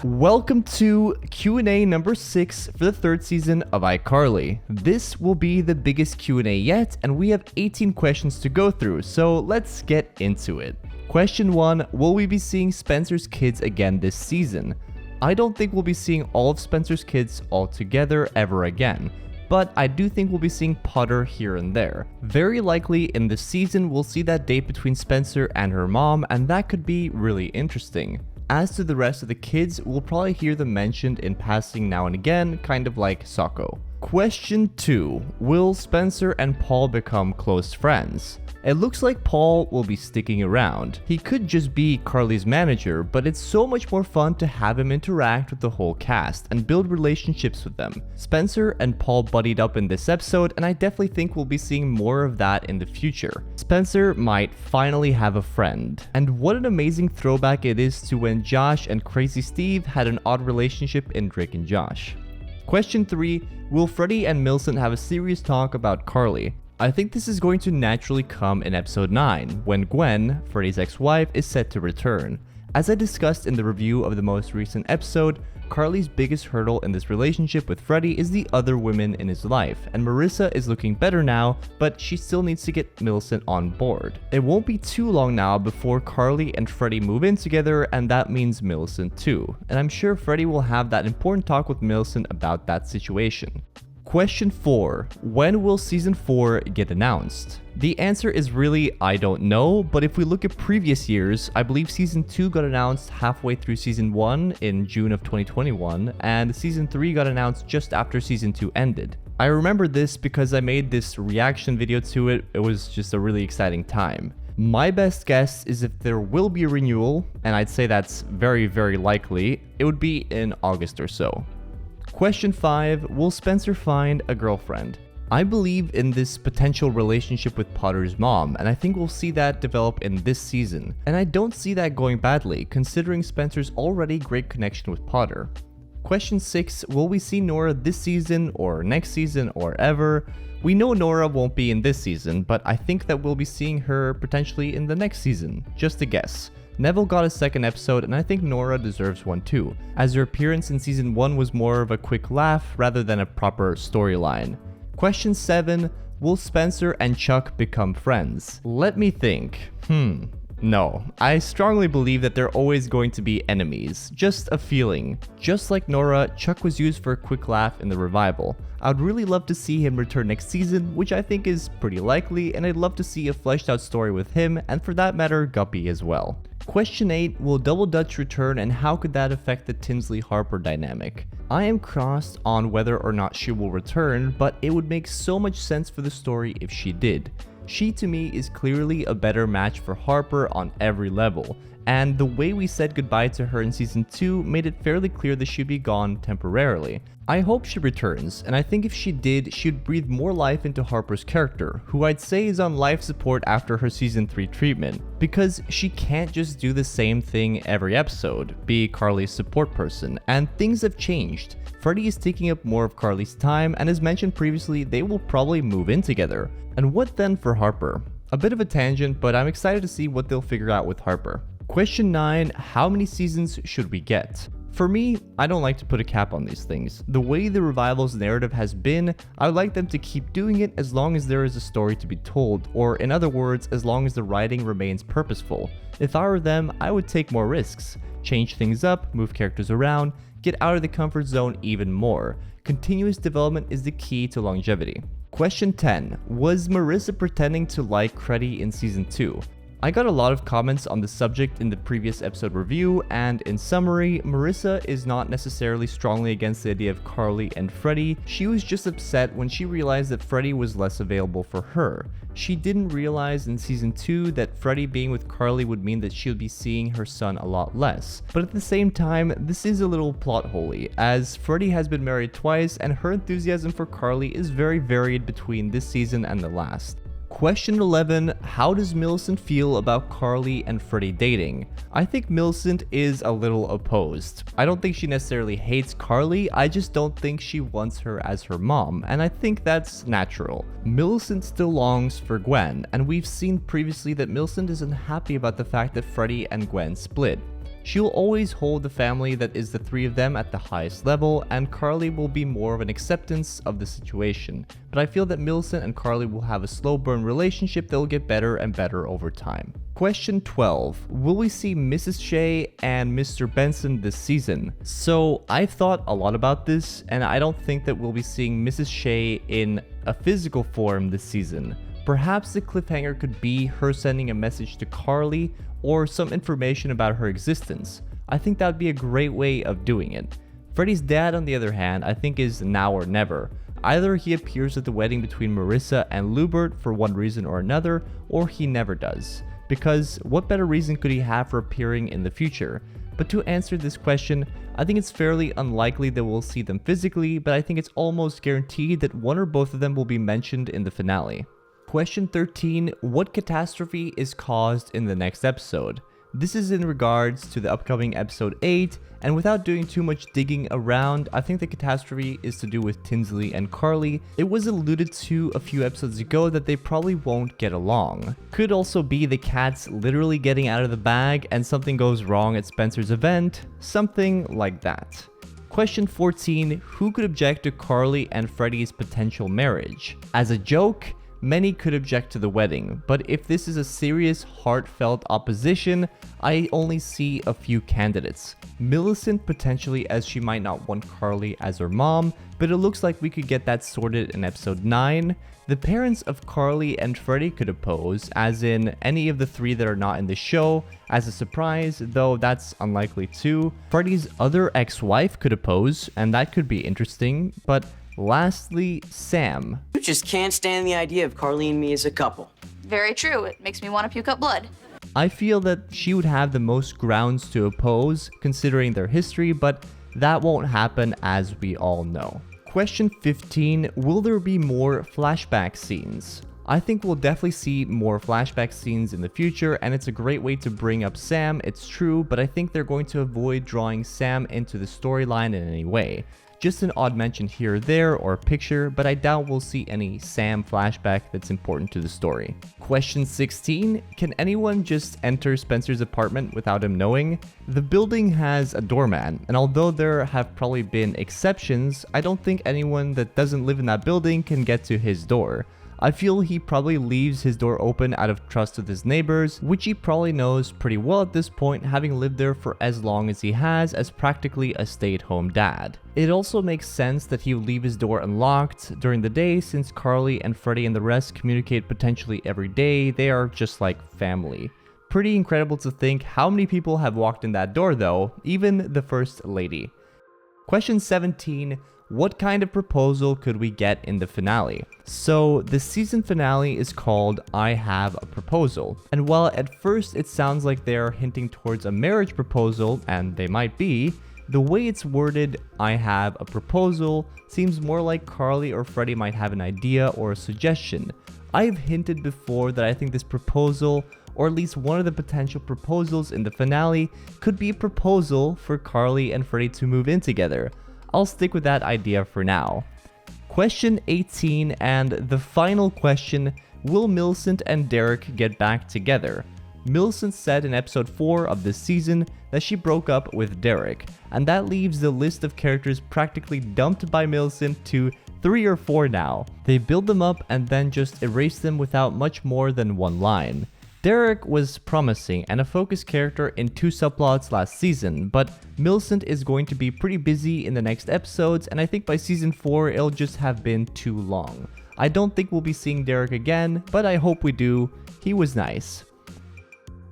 Welcome to Q&A number 6 for the 3rd season of iCarly. This will be the biggest Q&A yet, and we have 18 questions to go through, so let's get into it. Question 1, will we be seeing Spencer's kids again this season? I don't think we'll be seeing all of Spencer's kids all together ever again, but I do think we'll be seeing Potter here and there. Very likely in this season we'll see that date between Spencer and her mom, and that could be really interesting. As to the rest of the kids, we'll probably hear them mentioned in passing now and again, kind of like Sokko. Question 2. Will Spencer and Paul become close friends? It looks like Paul will be sticking around. He could just be Carly's manager, but it's so much more fun to have him interact with the whole cast and build relationships with them. Spencer and Paul buddied up in this episode, and I definitely think we'll be seeing more of that in the future. Spencer might finally have a friend. And what an amazing throwback it is to when Josh and Crazy Steve had an odd relationship in Drake and Josh. Question 3. Will Freddie and Millicent have a serious talk about Carly? I think this is going to naturally come in episode 9, when Gwen, Freddie's ex-wife, is set to return. As I discussed in the review of the most recent episode, Carly's biggest hurdle in this relationship with Freddie is the other women in his life, and Marissa is looking better now, but she still needs to get Millicent on board. It won't be too long now before Carly and Freddie move in together, and that means Millicent too, and I'm sure Freddie will have that important talk with Millicent about that situation. Question 4. When will season 4 get announced? The answer is really I don't know, but if we look at previous years, I believe season 2 got announced halfway through season 1 in June of 2021, and season 3 got announced just after season 2 ended. I remember this because I made this reaction video to it. It was just a really exciting time. My best guess is if there will be a renewal, and I'd say that's very, very likely, it would be in August or so. Question 5. Will Spencer find a girlfriend? I believe in this potential relationship with Potter's mom, and I think we'll see that develop in this season. And I don't see that going badly, considering Spencer's already great connection with Potter. Question 6. Will we see Nora this season, or next season, or ever? We know Nora won't be in this season, but I think that we'll be seeing her potentially in the next season. Just a guess. Neville got a second episode, and I think Nora deserves one too, as her appearance in season 1 was more of a quick laugh rather than a proper storyline. Question 7. Will Spencer and Chuck become friends? Let me think. No, I strongly believe that they're always going to be enemies. Just a feeling. Just like Nora, Chuck was used for a quick laugh in the revival. I'd really love to see him return next season, which I think is pretty likely, and I'd love to see a fleshed out story with him, and for that matter, Guppy as well. Question 8. Will Double Dutch return, and how could that affect the Tinsley-Harper dynamic? I am crossed on whether or not she will return, but it would make so much sense for the story if she did. She to me is clearly a better match for Harper on every level, and the way we said goodbye to her in season 2 made it fairly clear that she'd be gone temporarily. I hope she returns, and I think if she did, she'd breathe more life into Harper's character, who I'd say is on life support after her season 3 treatment, because she can't just do the same thing every episode, be Carly's support person, and things have changed. Freddie is taking up more of Carly's time, and as mentioned previously, they will probably move in together. And what then for Harper? A bit of a tangent, but I'm excited to see what they'll figure out with Harper. Question 9. How many seasons should we get? For me, I don't like to put a cap on these things. The way the revival's narrative has been, I would like them to keep doing it as long as there is a story to be told, or in other words, as long as the writing remains purposeful. If I were them, I would take more risks, change things up, move characters around, get out of the comfort zone even more. Continuous development is the key to longevity. Question 10. Was Marissa pretending to like Creddie in season 2? I got a lot of comments on the subject in the previous episode review, and in summary, Marissa is not necessarily strongly against the idea of Carly and Freddie. She was just upset when she realized that Freddie was less available for her. She didn't realize in season 2 that Freddie being with Carly would mean that she would be seeing her son a lot less. But at the same time, this is a little plot holy, as Freddie has been married twice and her enthusiasm for Carly is very varied between this season and the last. Question 11. How does Millicent feel about Carly and Freddie dating? I think Millicent is a little opposed. I don't think she necessarily hates Carly, I just don't think she wants her as her mom, and I think that's natural. Millicent still longs for Gwen, and we've seen previously that Millicent is unhappy about the fact that Freddie and Gwen split. She'll always hold the family that is the three of them at the highest level, and Carly will be more of an acceptance of the situation. But I feel that Millicent and Carly will have a slow burn relationship that will get better and better over time. Question 12. Will we see Mrs. Shea and Mr. Benson this season? So I've thought a lot about this, and I don't think that we'll be seeing Mrs. Shea in a physical form this season. Perhaps the cliffhanger could be her sending a message to Carly or some information about her existence. I think that would be a great way of doing it. Freddie's dad, on the other hand, I think is now or never. Either he appears at the wedding between Marissa and Lubert for one reason or another, or he never does. Because what better reason could he have for appearing in the future? But to answer this question, I think it's fairly unlikely that we'll see them physically, but I think it's almost guaranteed that one or both of them will be mentioned in the finale. Question 13. What catastrophe is caused in the next episode? This is in regards to the upcoming episode 8, and without doing too much digging around, I think the catastrophe is to do with Tinsley and Carly. It was alluded to a few episodes ago that they probably won't get along. Could also be the cats literally getting out of the bag and something goes wrong at Spencer's event, something like that. Question 14. Who could object to Carly and Freddie's potential marriage? As a joke, many could object to the wedding, but if this is a serious, heartfelt opposition, I only see a few candidates. Millicent potentially, as she might not want Carly as her mom, but it looks like we could get that sorted in episode 9. The parents of Carly and Freddie could oppose, as in any of the three that are not in the show, as a surprise, though that's unlikely too. Freddie's other ex-wife could oppose, and that could be interesting, but lastly, Sam. You just can't stand the idea of Carly and me as a couple. Very true. It makes me want to puke up blood. I feel that she would have the most grounds to oppose, considering their history, but that won't happen, as we all know. Question 15. Will there be more flashback scenes? I think we'll definitely see more flashback scenes in the future, and it's a great way to bring up Sam, it's true, but I think they're going to avoid drawing Sam into the storyline in any way. Just an odd mention here or there, or a picture, but I doubt we'll see any Sam flashback that's important to the story. Question 16. Can anyone just enter Spencer's apartment without him knowing? The building has a doorman, and although there have probably been exceptions, I don't think anyone that doesn't live in that building can get to his door. I feel he probably leaves his door open out of trust with his neighbors, which he probably knows pretty well at this point, having lived there for as long as he has as practically a stay-at-home dad. It also makes sense that he would leave his door unlocked during the day, since Carly and Freddie and the rest communicate potentially every day. They are just like family. Pretty incredible to think how many people have walked in that door though, even the First Lady. Question 17. What kind of proposal could we get in the finale? So the season finale is called I Have a Proposal, and while at first it sounds like they're hinting towards a marriage proposal, and they might be, the way it's worded, I have a proposal, seems more like Carly or Freddie might have an idea or a suggestion. I've hinted before that I think this proposal, or at least one of the potential proposals in the finale, could be a proposal for Carly and Freddie to move in together. I'll stick with that idea for now. Question 18, and the final question, will Millicent and Derek get back together? Millicent said in episode 4 of this season that she broke up with Derek, and that leaves the list of characters practically dumped by Millicent to 3 or 4 now. They build them up and then just erase them without much more than one line. Derek was promising and a focus character in 2 subplots last season, but Millicent is going to be pretty busy in the next episodes, and I think by season 4 it'll just have been too long. I don't think we'll be seeing Derek again, but I hope we do. He was nice.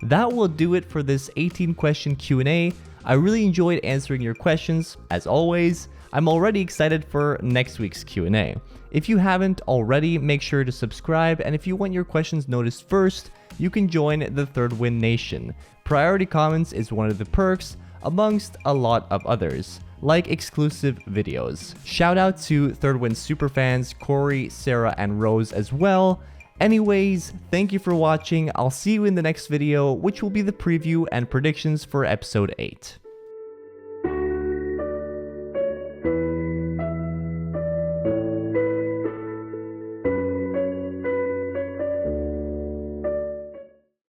That will do it for this 18-question Q&A. I really enjoyed answering your questions, as always. I'm already excited for next week's Q&A. If you haven't already, make sure to subscribe, and if you want your questions noticed first, you can join the Third Win Nation. Priority comments is one of the perks, amongst a lot of others, like exclusive videos. Shout out to Third Win superfans Corey, Sarah, and Rose as well. Anyways, thank you for watching. I'll see you in the next video, which will be the preview and predictions for episode 8.